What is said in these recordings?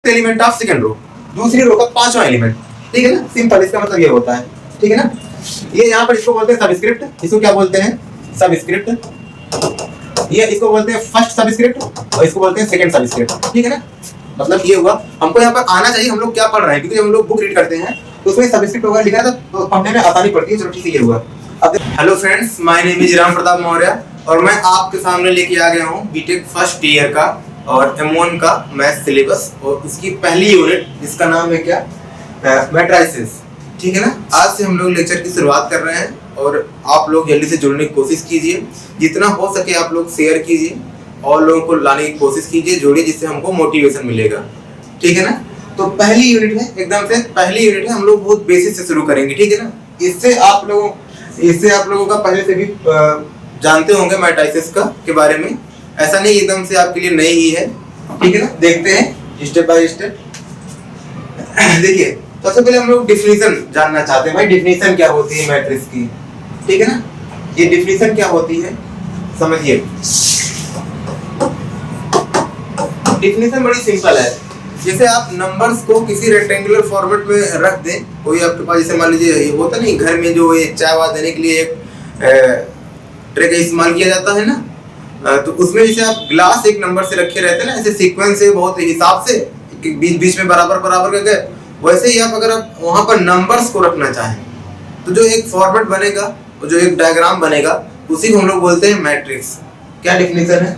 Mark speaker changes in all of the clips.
Speaker 1: Element of second row, दूसरी row का पांचवा एलिमेंट, ठीक है ना। सिंपल, इसका मतलब ये होता है, ठीक है ना। ये यहाँ पर इसको बोलते हैं सबस्क्रिप्ट, इसको क्या बोलते हैं सबस्क्रिप्ट, ये इसको बोलते हैं फर्स्ट सबस्क्रिप्ट और इसको बोलते हैं सेकंड सबस्क्रिप्ट, ठीक है ना। मतलब ये हुआ, हमको यहाँ पर आना चाहिए हम लोग क्या पढ़ रहे हैं, क्योंकि जब हम लोग बुक रीड करते हैं तो उसमें सबस्क्रिप्ट वगैरह लिखा था तो पढ़ने में आसानी पड़ती है। चलो ठीक है, ये हुआ। अब hello friends, my name is Ram Pratap Maurya और मैं आपके सामने लेके आ गया हूँ बीटेक फर्स्ट ईयर का और M1 का मैथ सिलेबस और उसकी पहली यूनिट जिसका नाम है क्या, मैट्रिसेस, ठीक है ना। आज से हम लोग लेक्चर की शुरुआत कर रहे हैं और आप लोग जल्दी से जुड़ने की कोशिश कीजिए, जितना हो सके आप लोग शेयर कीजिए और लोगों को लाने की कोशिश कीजिए, जोड़िए, जिससे हमको मोटिवेशन मिलेगा, ठीक है ना। तो पहली यूनिट है, एकदम से पहली यूनिट है, हम लोग बहुत बेसिक से शुरू करेंगे, ठीक है ना। इससे आप लोगों का पहले से भी जानते होंगे मैट्रिसेस का के बारे में, ऐसा नहीं एकदम से आपके लिए नई ही है, ठीक है ना। देखते हैं स्टेप बाय स्टेप। देखिए, सबसे पहले हम लोग डिफिनीशन जानना चाहते हैं, भाई डिफिनीशन क्या होती है मैट्रिक्स की, ठीक है ना। ये डिफिनीशन क्या होती है समझिए। डिफिनीशन बड़ी सिंपल है, जैसे आप नंबर्स को किसी रेक्टेंगुलर फॉर्मेट में रख दें, कोई आपके पास जैसे मान लीजिए ये होता नहीं घर में जो ये चाय वाय देने के लिए एक ट्रे का इस्तेमाल किया जाता है ना, तो उसमें जैसे आप ग्लास एक नंबर से रखे रहते हैं ना, ऐसे सीक्वेंस से बहुत हिसाब से बीच में बराबर करके, वैसे ही आप अगर आप वहां पर नंबर्स को रखना चाहें तो जो एक फॉर्मेट बनेगा, जो एक डायग्राम बनेगा, उसी को हम लोग बोलते हैं मैट्रिक्स। क्या डिफिनीशन है,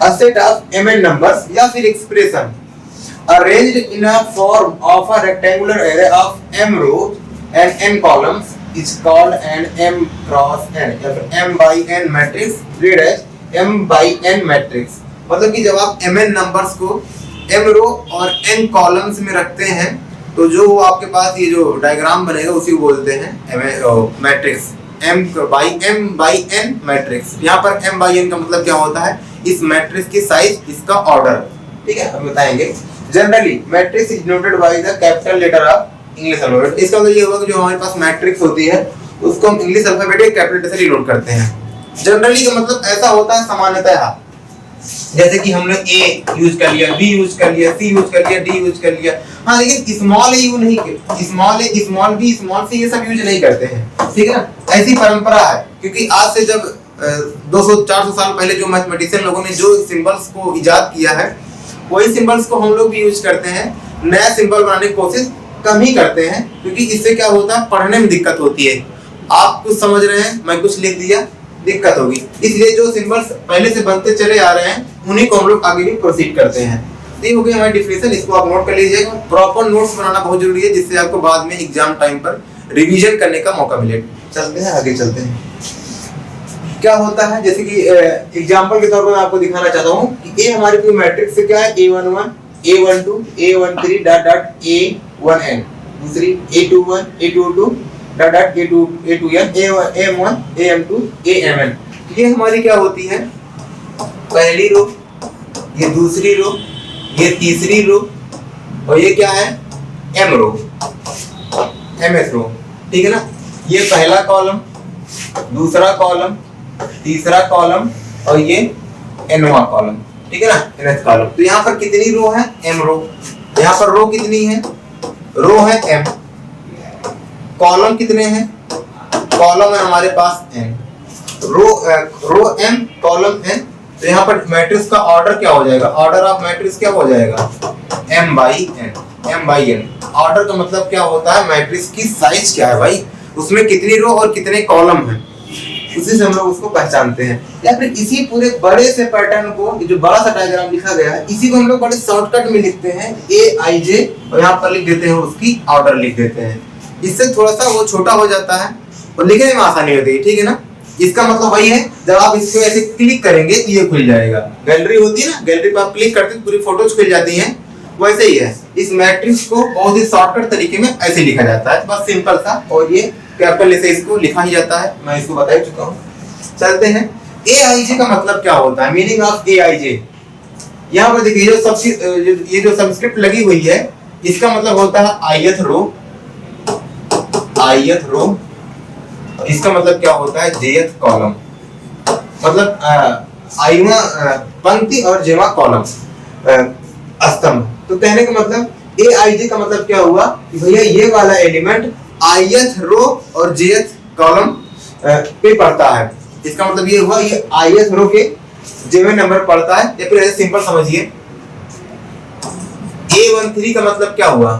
Speaker 1: a set of m n numbers या फिर expression arranged in a form of a rectangular array of m rows and n columns is called an m cross n या फिर m by n matrix, read as m by n matrix। मतलब कि जब आप mn numbers को m रो और n columns में रखते हैं तो जो आपके पास ये जो डायग्राम बनेगा उसी को बोलते हैं matrix, m by n matrix. यहाँ पर m by n का मतलब क्या होता है, इस मैट्रिक्स की साइज, इसका ऑर्डर, ठीक है, हम बताएंगे। Generally matrix is denoted by the capital letter of English alphabet. इसका मतलब ये हुआ कि जो हमारे पास मैट्रिक्स होती है उसको हम इंग्लिश अल्फाबेट के कैपिटल लेटर से डिनोट करते हैं। जनरली का मतलब ऐसा होता है सामान्यतः, जैसे कि हमने A यूज कर लिया, B यूज कर लिया, C यूज कर लिया, D यूज कर लिया, हाँ, लेकिन स्मॉल a यू नहीं, small a, small b, small c ये सब यूज नहीं करते हैं, ठीक है ना। ऐसी परंपरा है क्योंकि आज से जब 200-400 साल पहले जो मैथमेटिशियन लोगों ने जो सिंबल्स को इजाद किया है वही सिंबल्स को हम लोग भी यूज करते हैं। नया सिंबल बनाने की कोशिश कम ही करते हैं क्योंकि इससे क्या होता है, पढ़ने में दिक्कत होती है। आप कुछ समझ रहे हैं, मैं कुछ लिख दिया, दिक्कत होगी, इसलिए जो सिंबल्स पहले से बनते चले आ रहे हैं उन्हीं को हम लोग आगे भी प्रोसीड करते हैं। तो ये हो गई हमारी डिफिनीशन, इसको आप नोट कर लीजिएगा। प्रॉपर नोट्स बनाना बहुत जरूरी है जिससे आपको बाद में एग्जाम टाइम पर रिवीजन करने का मौका मिले। चलते हैं आगे, चलते हैं। क्या होता है, जैसे कि एग्जांपल के तौर पर मैं आपको दिखाना चाहता हूँ कि ए हमारी कोई मैट्रिक्स से क्या है, A11 A12 A13 dot dot A1n, दूसरी A21 A22 dot dot A2n AM1 AM2 AMN। ये हमारी क्या होती है, पहली रो, ये दूसरी रो, ये तीसरी रो और ये क्या है, M रो, MS रो, ठीक है ना। ये पहला कॉलम, दूसरा कॉलम, तीसरा कॉलम और ये nवां कॉलम, ठीक है ना, nth कॉलम। तो यहाँ पर कितनी रो है, m रो। यहाँ पर रो कितनी है, रो है m, कॉलम कितने हैं, कॉलम है हमारे पास n, रो m, कॉलम n। तो यहाँ पर मैट्रिक्स का ऑर्डर क्या हो जाएगा, ऑर्डर ऑफ मैट्रिक्स क्या हो जाएगा, m by n। ऑर्डर का मतलब क्या होता है, मैट्रिक्स की साइज क्या है भाई, उसमें कितनी रो और कितने कॉलम हैं, उसी से हम लोग उसको पहचानते हैं। या फिर इसी पूरे बड़े से पैटर्न को, जो बड़ा सा डायग्राम लिखा गया है, इसी को हम लोग बड़े शॉर्टकट में लिखते हैं AIJ और यहाँ पर लिख देते हैं उसकी ऑर्डर लिख देते हैं। इससे थोड़ा सा वो छोटा हो जाता है और लिखने में आसानी होती है, ठीक है ना। इसका मतलब वही है, जब आप इसको ऐसे क्लिक करेंगे तो ये खुल जाएगा। गैलरी होती है ना, गैलरी पर आप क्लिक करते हैं पूरी फोटोज खुल जाती हैं, वैसे ही है। इस मैट्रिक्स को बहुत ही शॉर्टकट तरीके में ऐसे लिखा जाता है, बस सिंपल सा, और ये कैपिटल से इसको लिखा ही जाता है, मैं इसको बता चुका हूँ। चलते हैं, AIJ का मतलब क्या होता है, मीनिंग ऑफ AIJ। यहाँ पर देखिए ये जो सबस्क्रिप्ट लगी हुई है, इसका मतलब होता है ith रो, इसका मतलब क्या होता है, jth कॉलम, मतलब iवां पंक्ति और jवां कॉलम स्तंभ। तो कहने का मतलब ए आई जे का मतलब क्या हुआ कि भैया ये वाला एलिमेंट ith रो और jth कॉलम पे पड़ता है। इसका मतलब ये हुआ ये ith रो के jth नंबर पड़ता है। या फिर ऐसे सिंपल समझिए, A13 का मतलब क्या हुआ,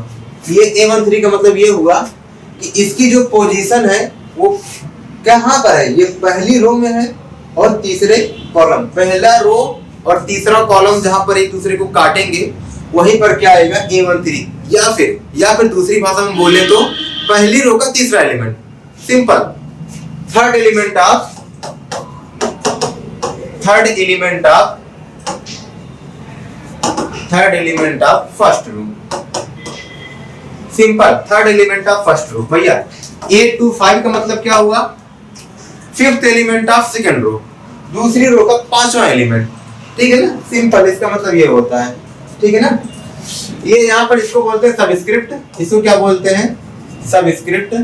Speaker 1: ये A13 का मतलब ये हुआ कि इसकी जो पोजीशन है वो कहाँ पर है, ये पहली रो में है और तीसरे कॉलम, पहला रो और तीसरा कॉलम जहां पर एक दूसरे को काटेंगे वहीं पर क्या आएगा A13। या फिर दूसरी भाषा में बोले तो पहली रो का तीसरा element, simple, third element of first row, simple, third element of first row. भैया 825 का मतलब क्या हुआ, fifth element of second row, दूसरी रो का पांचवा एलिमेंट, ठीक है ना, सिंपल, इसका मतलब ये होता है, ठीक है ना। ये यहाँ पर इसको बोलते हैं सबस्क्रिप्ट, इसको क्या बोलते हैं, सबस्क्रिप्ट,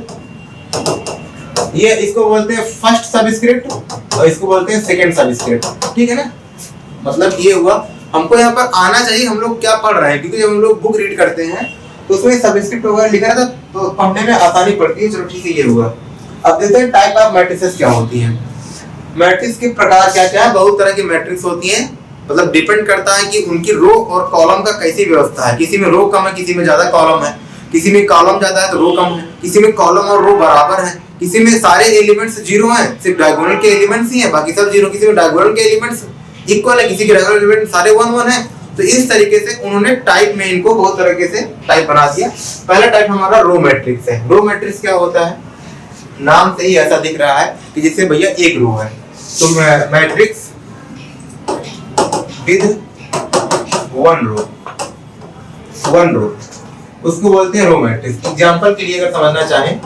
Speaker 1: ये इसको बोलते हैं फर्स्ट सबस्क्रिप्ट और इसको बोलते हैं सेकंड सबस्क्रिप्ट, ठीक है ना। मतलब ये हुआ, हमको यहाँ पर आना चाहिए हम लोग क्या पढ़ रहे हैं, क्योंकि जब हम लोग बुक रीड करते हैं तो उसमें सबस्क्रिप्ट वगैरह लिखा रहता तो पढ़ने में आसानी पड़ती है। चलो ठीक है, ये हुआ। अब देखते हैं टाइप ऑफ मैट्रिसेस क्या होती हैं। मैट्रिक्स के प्रकार क्या क्या है, बहुत तरह की मैट्रिक्स होती हैं, मतलब डिपेंड करता है कि उनकी रो और कॉलम का कैसी व्यवस्था है। किसी में रो कम है, किसी में ज्यादा कॉलम है, किसी में कॉलम ज्यादा है तो रो कम है, किसी में कॉलम और रो बराबर है, किसी में सारे एलिमेंट्स जीरो हैं, सिर्फ डायगोनल के एलिमेंट्स ही हैं, बाकी सब जीरो, किसी में डायगोनल के एलिमेंट्स इक्वल है, किसी के डायगोनल एलिमेंट सारे 1 1 है। तो इस तरीके से उन्होंने टाइप में इनको बहुत तरीके से टाइप बना दिया। पहला टाइप हमारा रो मैट्रिक्स है। रो मैट्रिक्स क्या होता है, नाम से ही ऐसा दिख रहा है कि जिससे भैया एक रो है, तो मैट्रिक्स विद वन रो उसको बोलते हैं रो मैट्रिक्स। एग्जांपल के लिए अगर समझना चाहें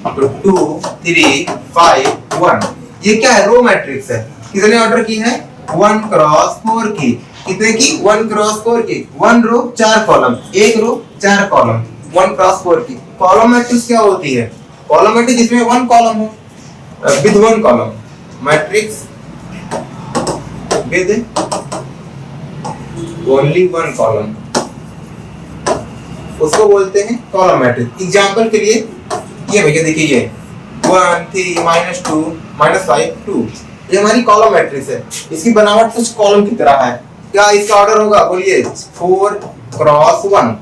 Speaker 1: तो 2 3 5 1, ये क्या है, रो मैट्रिक्स है। कितने ऑर्डर की है, 1 क्रॉस 4 की, कितने की, 1 क्रॉस 4 की, 1 रो 4 कॉलम, 1 रो 4 कॉलम, 1 क्रॉस 4 की। कॉलम मैट्रिक्स क्या होती है, कॉलम मैट्रिक्स जिसमें 1 कॉलम हो, with 1 column, matrix with only 1 column, उसको बोलते हैं कॉलम मैट्रिक्स। एग्जांपल के लिए ये भैया देखिए, ये 1 3 -2 -5 2, ये हमारी कॉलम मैट्रिक्स है। इसकी बनावट कुछ कॉलम की तरह है। क्या इसका ऑर्डर होगा, बोलिए, 4 क्रॉस 1,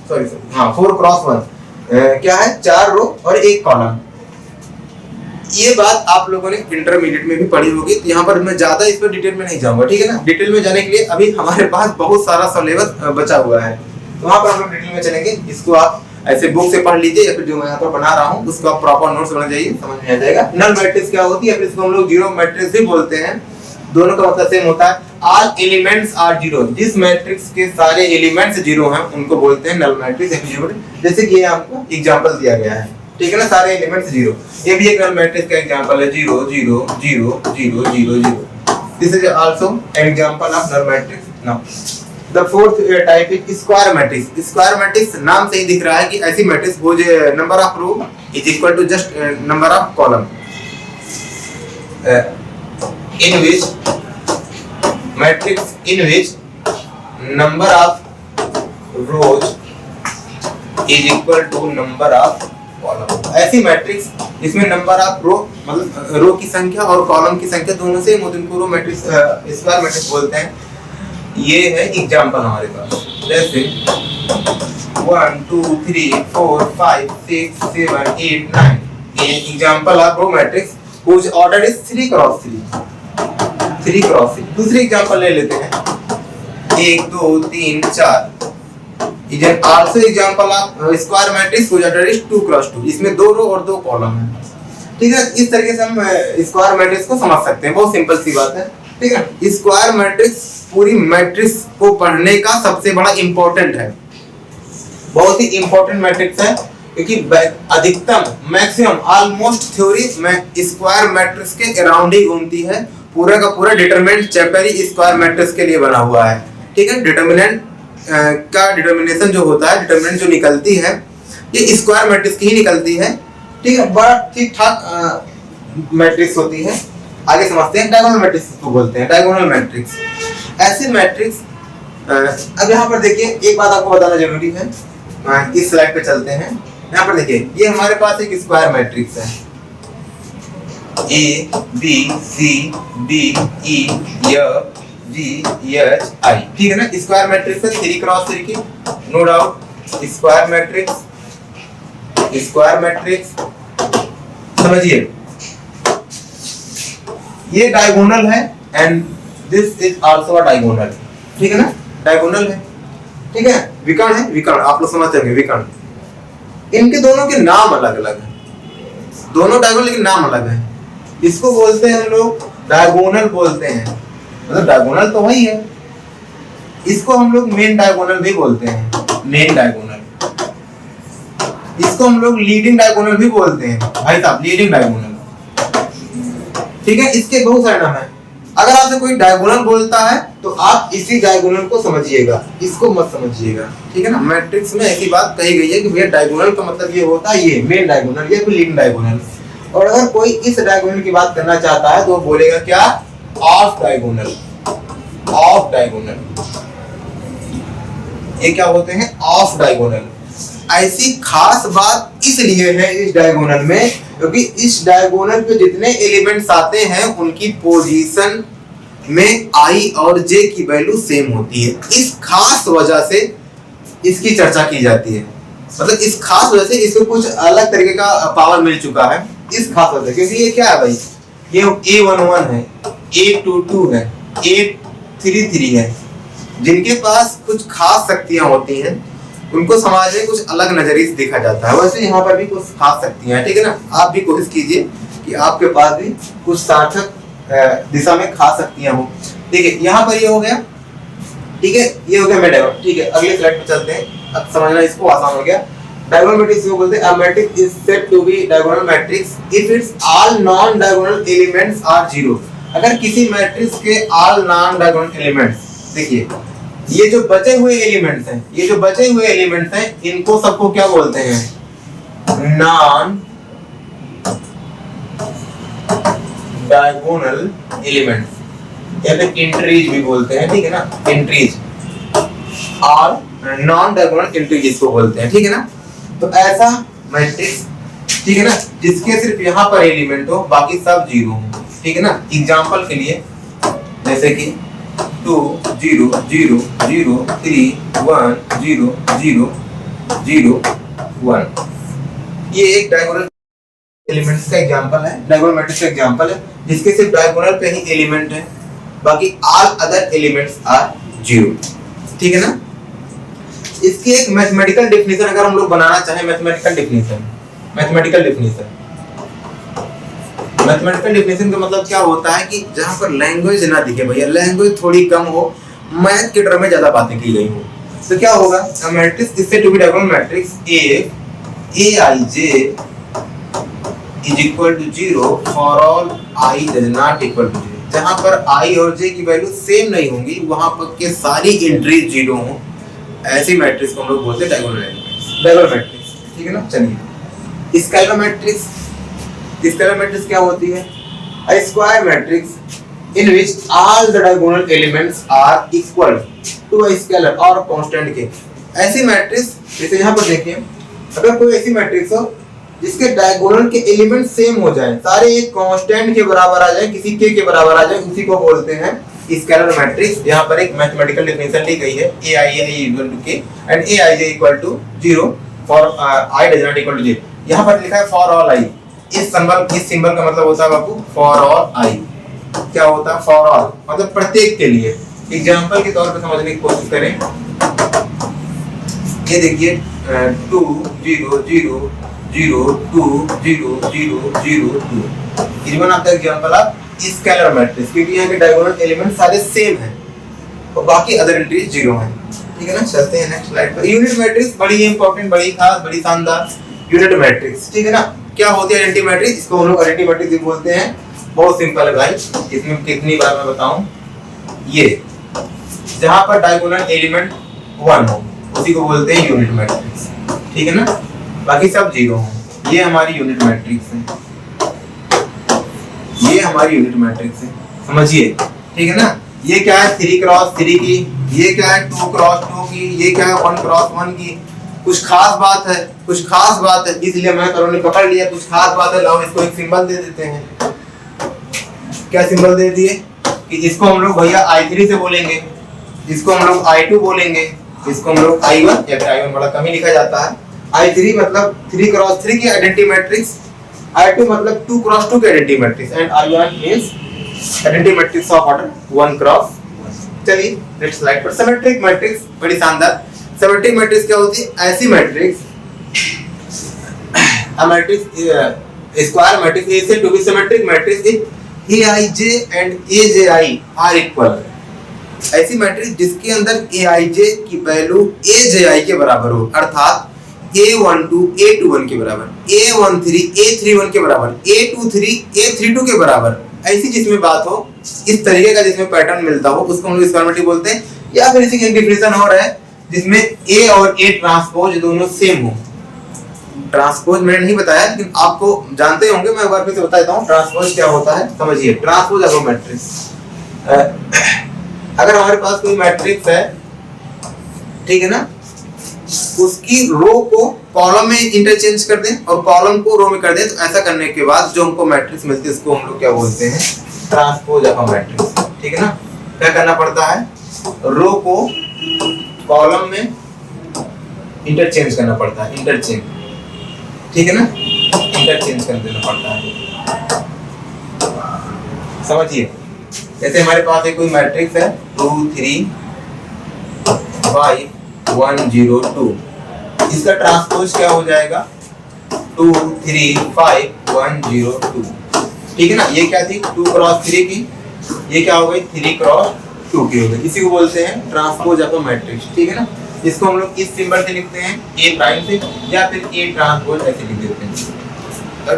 Speaker 1: सॉरी हाँ 4 क्रॉस 1, क्या है, 4 रो और 1 कॉलम। ये बात आप लोगों ने इंटरमीडिएट में भी पढ़ी होगी, तो यहाँ पर मैं ज्यादा इस पर डिटेल में नहीं जाऊंगा, ठीक है ना। डिटेल में जाने के लिए अभी हमारे पास बहुत सारा सिलेबस बचा हुआ है, तो वहाँ पर हम लोग डिटेल में चलेंगे। इसको आप ऐसे बुक से पढ़ लीजिए या फिर जो मैं यहाँ पर बना रहा हूँ उसको आप प्रॉपर नोट्स बना जाइए, समझ में आ जाएगा। नल मैट्रिक्स क्या होती है, फिर इसको हम लोग जीरो मैट्रिक्स भी बोलते हैं, दोनों का मतलब सेम होता है। ऑल एलिमेंट्स आर जीरो, जिस मैट्रिक्स के सारे एलिमेंट्स जीरो हैं उनको बोलते हैं नल मैट्रिक्स। जैसे कि ये आपको एग्जांपल दिया गया है, ठीक है ना, सारे एलिमेंट्स जीरो। ये भी एक नल मैट्रिक्स का एग्जांपल है, 0 0 0 0 0 0। This is also an example of null matrix. Now the fourth type is square matrix. Square matrix नाम से ही दिख रहा है कि ऐसी मैट्रिक्स हो जो number of row is equal to just number of column, in which matrix in which number of rows is equal to number of column। ऐसी मैट्रिक्स इसमें नंबर ऑफ रो मतलब रो की संख्या और कॉलम की संख्या दोनों सेम होती है, उनको रो मैट्रिक्स स्क्वायर मैट्रिक्स बोलते हैं। ये है एग्जांपल हमारे पास, जैसे 1 2 3 4 5 6 7 8 9, ये example of row matrix whose order is 3 cross 3 cross 3। दूसरी एग्जांपल ले लेते हैं, 1 2 3 4, is also example of square matrix whose order is 2 cross 2, इसमें 2 रो और 2 कॉलम है, ठीक है। इस तरीके से हम स्क्वायर मैट्रिक्स को समझ सकते हैं, बहुत सिंपल सी बात है, ठीक है। स्क्वायर मैट्रिक्स पूरी मैट्रिक्स को पढ़ने का सबसे बड़ा इंपॉर्टेंट है, बहुत ही इंपॉर्टेंट मैट्रिक्स है, क्योंकि अधिकतम मैक्सिमम ऑलमोस्ट थ्योरी में स्क्वायर मैट्रिक्स के अराउंड ही घूमती है। पूरा का पूरा डिटरमिनेंट चैप्टर ही स्क्वायर मैट्रिक्स के लिए बना हुआ है, ठीक है। डिटरमिनेंट का डिटरमिनेशन जो होता है, डिटरमिनेंट जो निकलती है ये स्क्वायर मैट्रिक्स की ही निकलती है, ठीक है। बड़ा ठीक ठाक मैट्रिक्स होती है। आगे समझते हैं डायगोनल मैट्रिक्स को बोलते हैं, डायगोनल मैट्रिक्स। ऐसे मैट्रिक्स अब यहाँ पर देखिए एक बात आपको बताना जरूरी है, इस स्लाइड पे चलते हैं। यहाँ पर देखिए ये हमारे पास एक स्क्वायर मैट्रिक्स है, A B C D E F G H I, ठीक है ना। स्क्वायर मैट्रिक्स है 3x3 की, नो डाउट स्क्वायर मैट्रिक्स समझिए। ये डायगोनल है and this is also a diagonal, ठीक है ना, डायगोनल है, ठीक है। विकर्ण है, विकर्ण आप लोग समझते होंगे विकर्ण। इनके दोनों के नाम अलग अलग हैं, दोनों डायगोनल लेकिन नाम अलग है। इसको बोलते हैं हम लोग डायगोनल बोलते हैं, मतलब डायगोनल तो वही है। इसको हम लोग मेन डायगोनल भी बोलते हैं, मेन डायगोनल। इसको हम लोग लीडिंग डायगोनल भी बोलते हैं भाई साहब, लीडिंग डायगोनल, ठीक है। इसके बहुत सारे नाम है। अगर आपसे कोई डायगोनल बोलता है तो आप इसी डायगोनल को समझिएगा, इसको मत समझिएगा, ठीक है ना। मैट्रिक्स में ऐसी बात कही गई है कि भैया डायगोनल का मतलब ये होता है ये मेन डायगोनल या फिर लीडिंग डायगोनल। और अगर कोई इस डायगोनल की बात करना चाहता है तो वो बोलेगा क्या, ऑफ डायगोनल, ऑफ डायगोनल। ये क्या होते हैं, ऑफ डायगोनल। ऐसी खास बात इसलिए है इस डायगोनल में क्योंकि इस डायगोनल पे जितने एलिमेंट्स आते हैं उनकी पोजीशन में आई और जे की वैल्यू सेम होती है। इस खास वजह से इसकी चर्चा की जाती है, मतलब इस खास वजह से इसको कुछ अलग तरीके का पावर मिल चुका है इस खास वजह से। क्योंकि ये क्या है भाई, ये A11 है, A22 है, A33 है, जिनके पास कुछ खास शक्तियां होती हैं उनको समाज में कुछ अलग नजरिए से देखा जाता है। वैसे यहाँ पर भी कुछ खास शक्तियां हैं, ठीक है ना। आप भी कोशिश कीजिए कि आपके पास भी कुछ सार्थक दिशा में खास शक्तियां हो, ठीक है। यहाँ पर ये हो गया, ठीक है, ये हो गया मेटागोन, ठीक है। अगले स्लाइड पे चलते हैं, अब समझना इसको आसान हो गया। डायगोनल मैट्रिक्स को बोलते हैं a matrix is said to be diagonal matrix if its all non diagonal elements are zero. अगर किसी मैट्रिक्स के ऑल नॉन डायगोनल एलिमेंट्स, देखिए ये जो बचे हुए एलिमेंट्स हैं, ये जो बचे हुए एलिमेंट्स हैं इनको सबको क्या बोलते हैं, नॉन डायगोनल एलिमेंट्स या फिर एंट्रीज भी बोलते हैं, ठीक है ना, एंट्रीज और नॉन डायगोनल एंट्रीज इसको बोलते हैं, ठीक है ना। तो ऐसा मैट्रिक्स, ठीक है ना, जिसके सिर्फ यहाँ पर एलिमेंट हो बाकी सब जीरो हो, ठीक है ना। एग्जांपल के लिए जैसे कि 2 0 0 0 3 1 0 0 0 1, ये एक डायगोनल एलिमेंट्स का एग्जांपल है, डायगोनल मैट्रिक्स का एग्जांपल है जिसके सिर्फ डायगोनल पे ही एलिमेंट है, बाकी all other elements are zero, ठीक है ना। इसकी एक मैथमेटिकल डेफिनेशन अगर हम लोग बनाना चाहें, मैथमेटिकल डेफिनेशन का मतलब क्या होता है कि जहां पर लैंग्वेज ना दिखे भैया, लैंग्वेज थोड़ी कम हो, मैथ के टर्म में ज्यादा बातें की गई हो, तो क्या होगा, a matrix is said to be diagonal matrix if aij is equal to 0 for all I is not equal to 0। जहां पर i और j की वैल्यू सेम नहीं होंगी वहां पर के सारी एंट्रीज जीरो हो, ऐसी मैट्रिक्स को हम लोग बोलते हैं डायगोनल मैट्रिक्स, ठीक है ना। चलिए स्केलर मैट्रिक्स, स्केलर मैट्रिक्स क्या होती है, a square matrix in which all the diagonal elements are equal to a scalar or constant के। ऐसी मैट्रिक्स, जैसे यहाँ पर देखिए, अगर कोई ऐसी मैट्रिक्स हो जिसके डायगोनल के एलिमेंट सेम हो जाएं, सारे एक कांस्टेंट के बराबर आ जाए, किसी के बराबर आ जाए, उसी को बोलते हैं स्केलर मैट्रिक्स। यहाँ पर एक मैथमेटिकल डेफिनेशन दी गई है, aij equal to k and aij equal to 0 for I does not equal to j। यहाँ पर लिखा है for all I। इस सिंबल का मतलब होता है बाबू for all I। क्या होता है for all, मतलब प्रत्येक के लिए। एग्जांपल के तौर पे समझने की कोशिश करें, ये देखिए 2 0 0 0 2 0 0 0 2 is one of the example of scalar matrix, क्योंकि यहाँ के डायगोनल एलिमेंट सारे सेम हैं और बाकी अदर एंट्रीज जीरो हैं, ठीक है ना। चलते हैं नेक्स्ट स्लाइड पर। यूनिट मैट्रिक्स बड़ी इंपॉर्टेंट, बड़ी खास, बड़ी शानदार यूनिट मैट्रिक्स, ठीक है ना। क्या होती है आइडेंटिटी मैट्रिक्स, इसको हम लोग आइडेंटिटी मैट्रिक्स भी बोलते हैं। बहुत सिंपल है भाई, इसमें कितनी बार मैं बताऊं, ये जहां पर डायगोनल एलिमेंट 1 हो उसी को बोलते हैं यूनिट मैट्रिक्स, ठीक है ना, बाकी सब जीरो हो। ये हमारी यूनिट मैट्रिक्स है, ये हमारी यूनिट मैट्रिक्स है, समझिए, ठीक है ना। ये क्या है 3 क्रॉस 3 की, ये क्या है 2 क्रॉस 2 की, ये क्या है 1 क्रॉस 1 की। कुछ खास बात है, कुछ खास बात है, इसलिए मैं करों ने पकड़ लिया, कुछ खास बात है। लाओ इसको एक सिंबल दे देते हैं। क्या सिंबल दे दिए कि इसको हम लोग भैया I3 से बोलेंगे, इसको हम लोग I2 बोलेंगे, इसको हम लोग I1 या फिर I1 बड़ा कम ही लिखा जाता है। I3 मतलब 3 क्रॉस 3 की आइडेंटिटी मैट्रिक्स, I2 मतलब 2 क्रॉस 2 की identity matrix, and I1 means identity matrix of order 1 cross 1। चलिए नेक्स्ट स्लाइड पर। सिमेट्रिक मैट्रिक्स बड़ी शानदार। सिमेट्रिक मैट्रिक्स क्या होती है? ऐसी matrix, a matrix square matrix A said to be symmetric matrix if Aij and Aji are equal। ऐसी matrix जिसके अंदर Aij की वैल्यू Aji के बराबर हो, अर्थात A12 A21 के बराबर, A13 A31 के बराबर, A23 A32 के बराबर। ऐसी जिसमें बात हो, इस तरीके का जिसमें पैटर्न मिलता हो, उसको हम लोग स्क्वायर मैट्रिक्स बोलते हैं। या फिर इसी की एक डिफिनेशन और है जिसमें A और A ट्रांसपोज दोनों सेम हो। ट्रांसपोज मैंने नहीं बताया, लेकिन आपको जानते होंगे, मैं एक बार फिर से बता देता हूँ ट्रांसपोज क्या होता है। समझिए, ट्रांसपोज ऑफ मैट्रिक्स, अगर हमारे पास कोई मैट्रिक्स है, ठीक है ना, उसकी रो को कॉलम में इंटरचेंज कर दें और कॉलम को रो में कर दें, तो ऐसा करने के बाद जो हमको मैट्रिक्स मिलती है उसको हम लोग क्या बोलते हैं? Transpose of matrix. ठीक है ना, क्या करना पड़ता है? रो को कॉलम में इंटरचेंज करना पड़ता है, इंटरचेंज, ठीक है ना, इंटरचेंज कर देना पड़ता है। समझिए, जैसे हमारे पास एक कोई मैट्रिक्स है 2 3 5 1 0 2, इसका ट्रांसपोज क्या हो जाएगा? 2 3 5 1 0 2। ठीक है ना, ये क्या थी? 2 क्रॉस 3 की, ये क्या हो गई? 3 क्रॉस 2 की हो गई। इसी को बोलते हैं ट्रांसपोज ऑफ मैट्रिक्स। ठीक है ना, इसको हम लोग इस सिंबल से लिखते हैं, A प्राइम से, या फिर A ट्रांसपोज ऐसे लिख देते हैं।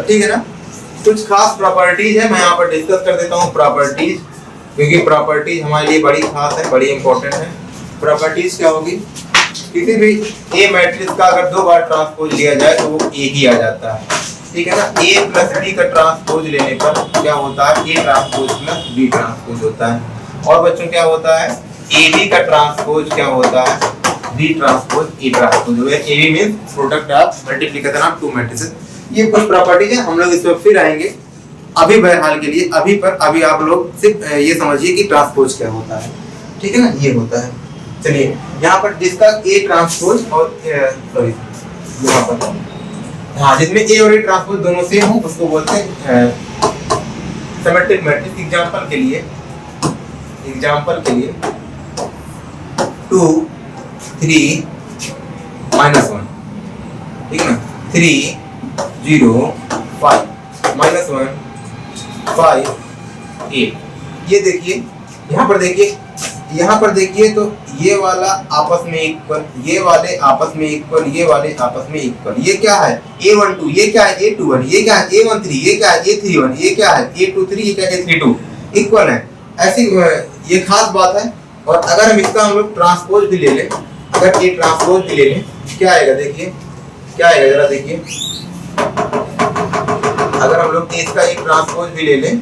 Speaker 1: ठीक है ना, कुछ खास प्रॉपर्टीज है, मैं यहाँ पर डिस्कस कर देता हूँ प्रॉपर्टीज, क्योंकि प्रॉपर्टीज हमारे लिए बड़ी खास है, बड़ी इंपॉर्टेंट है। प्रॉपर्टीज क्या होगी? किसी भी A मैट्रिक्स का अगर 2 बार ट्रांसपोज लिया जाए तो वो A ही आ जाता है। ठीक है ना, A प्लस B का ट्रांसपोज लेने पर क्या होता है? A transpose plus B transpose होता है। और बच्चों क्या होता है? AB का ट्रांसपोज क्या होता है? B transpose A transpose. AB means product of multiplication of 2 matrices. ये कुछ प्रॉपर्टीज है, हम लोग इस पर फिर आएंगे। अभी बहरहाल के लिए अभी आप लोग सिर्फ ये समझिए कि ट्रांसपोज क्या होता है। ठीक है ना, ये होता है। चलिए यहाँ पर जिसका A ट्रांसपोज और सॉरी यहाँ पर, हाँ, जिसमें A और A ट्रांसपोज दोनों सेम हो उसको बोलते हैं सिमेट्रिक मैट्रिक्स। एग्जांपल के लिए 2 3 -1, ठीक है ना, 3 0 5 -1 5 8। ये देखिए, यहाँ पर देखिए तो ये वाला आपस में इक्वल, ये वाले आपस में इक्वल, ये वाले आपस में इक्वल। ये क्या है? A12, ये क्या है? A21, ये क्या है? A13, ये क्या है? A31, ये क्या है? A23, ये क्या है? A32, इक्वल है। ऐसी ये खास बात है। और अगर हम इसका हम लोग ट्रांसपोज भी ले लें, अगर A ट्रांसपोज भी ले लें, क्या आएगा? देखिए क्या आएगा, जरा देखिए। अगर हम लोग इसका एक ट्रांसपोज भी ले लें,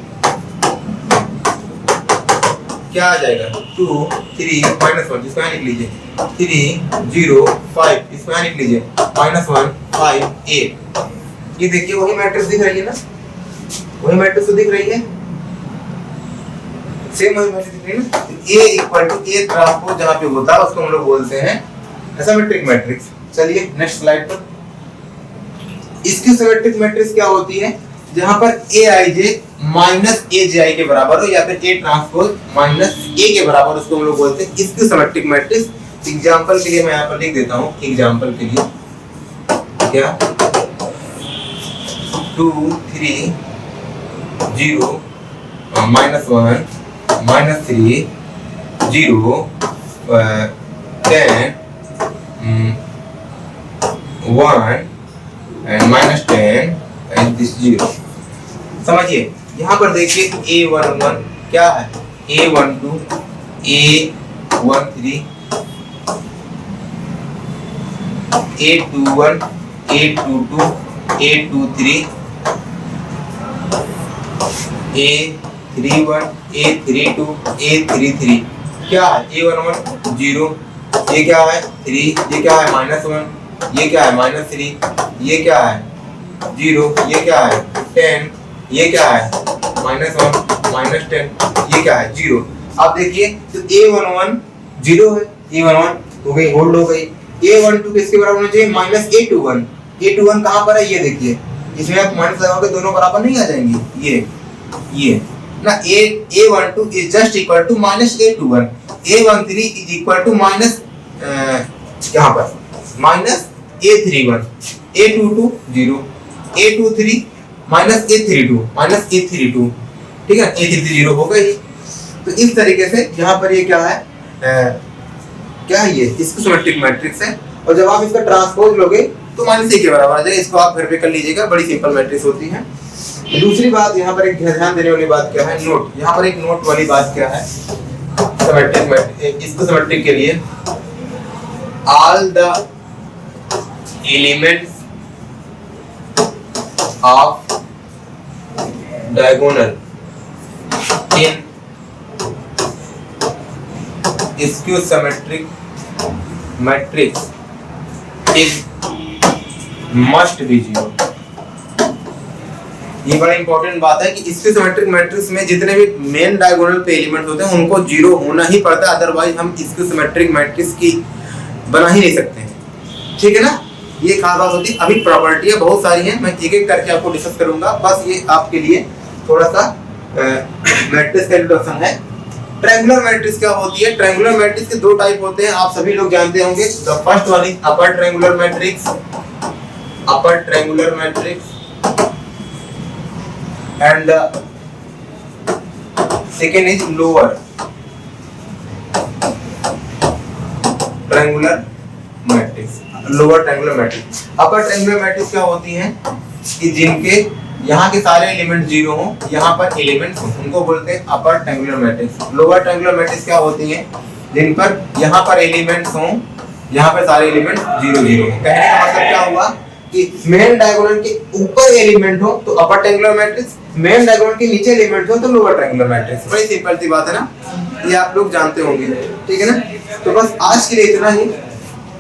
Speaker 1: क्या आ जाएगा? 2 3 -1, इसको यहाँ लिख लीजिए, 3 0 5, इसको यहाँ लिख लीजिए, -1 5 8। ये देखिए वही मैट्रिक्स दिख रही है ना, वही मैट्रिक्स तो दिख रही है, सेम वही मैट्रिक्स दिख रही है ना। A equal to A transpose जहाँ पे होता है उसको हम लोग बोलते हैं सिमेट्रिक मैट्रिक्स। चलिए नेक्स्ट स्लाइड पर। इसकी सिमेट्रिक मैट्रिक्स क्या होती है? जहां पर Aij माइनस Aji के बराबर हो, या फिर A ट्रांसपोज माइनस A के बराबर, उसको हम लोग बोलते हैं इसकी सिमेट्रिक मैट्रिक्स। एग्जांपल के लिए मैं यहाँ पर लिख देता हूँ, एग्जांपल के लिए क्या 2 3 0 -1 -3 0 10 1 and -10 and this 0। समझिए, यहाँ पर देखिए A11 क्या है? A12 A13 A21 A22 A23 A33 A31 A32 A33 क्या है A11 0, ये क्या है 3, ये क्या है -1, ये क्या है -3, ये क्या है 0, ये क्या है 10, ये क्या है -1 -10, ये क्या है 0। अब देखिए तो A11 0 है, A11 हो गई होल्ड हो गई। A12 किसके बराबर होना चाहिए -A21, A21 कहाँ पर है ये देखिए, इसमें आप माइनस लगाओगे दोनों बराबर नहीं आ जाएंगे, ये ना A12 is just equal to -A21, A13 is equal to minus यहाँ पर -A31, A22 0, A23 -A32, ठीक है, A33 0 हो गई। तो इस तरीके से यहाँ पर ये क्या है क्या है ये इसको सिमेट्रिक मैट्रिक्स है, और जब आप इसका ट्रांसपोज लोगे तो -A के बराबर आ जाएगा। इसको आप घर पे कर लीजिएगा, बड़ी सिंपल मैट्रिक्स होती है। दूसरी बात यहाँ पर एक ध्यान देने वाली बात क्या है, नोट, यहाँ पर एक नोट वाली बात क्या है सिमेट्रिक मैट्रिक्स, इसको सिमेट्रिक के लिए all the elements of diagonal in skew symmetric matrix is must be 0। ये बड़ा इंपॉर्टेंट बात है कि स्क्यू सिमेट्रिक मैट्रिक्स में जितने भी मेन डायगोनल पे एलिमेंट होते हैं उनको 0 होना ही पड़ता है, अदरवाइज हम स्क्यू सिमेट्रिक मैट्रिक्स की बना ही नहीं सकते हैं, ठीक है ना। ये खास बात होती है। अभी प्रॉपर्टियां बहुत सारी हैं, मैं एक एक करके आपको डिस्कस करूंगा, बस ये आपके लिए थोड़ा सा मैट्रिक्स का इंट्रोडक्शन है। ट्रायंगुलर मैट्रिक्स क्या होती है, ट्रायंगुलर मैट्रिक्स के दो टाइप होते हैं, आप सभी लोग जानते होंगे। The first one is upper triangular matrix, upper triangular matrix, and the second is lower triangular matrix, lower triangular matrix. Upper triangular matrix क्या होती हैं कि जिनके यहाँ के सारे एलिमेंट 0 हो, यहाँ पर एलिमेंट्स हो, उनको बोलते हैं upper triangular matrix. Lower triangular matrix क्या होती हैं जिन पर यहाँ पर एलिमेंट्स हो, यहाँ पर सारे एलिमेंट 0 0 हो। कहने का मतलब क्या हुआ कि मेन डायगोनल के ऊपर एलिमेंट हो तो upper triangular matrix, main diagonal के नीचे एलिमेंट हो तो लोअर ट्रायंगुलर मैट्रिक्स। बड़ी सिंपल सी बात है ना, ये आप लोग जानते होंगे, ठीक है ना। तो बस आज के लिए इतना ही,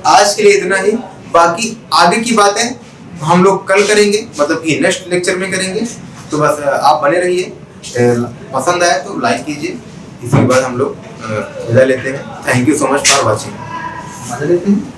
Speaker 1: आज के लिए इतना ही। बाकी आगे की बातें हम लोग कल करेंगे, मतलब कि नेक्स्ट लेक्चर में करेंगे। तो बस आप बने रहिए, पसंद आए तो लाइक कीजिए। इसके बाद हम लोग विदा लेते हैं। Thank you so much for watching. मजा लेते हैं।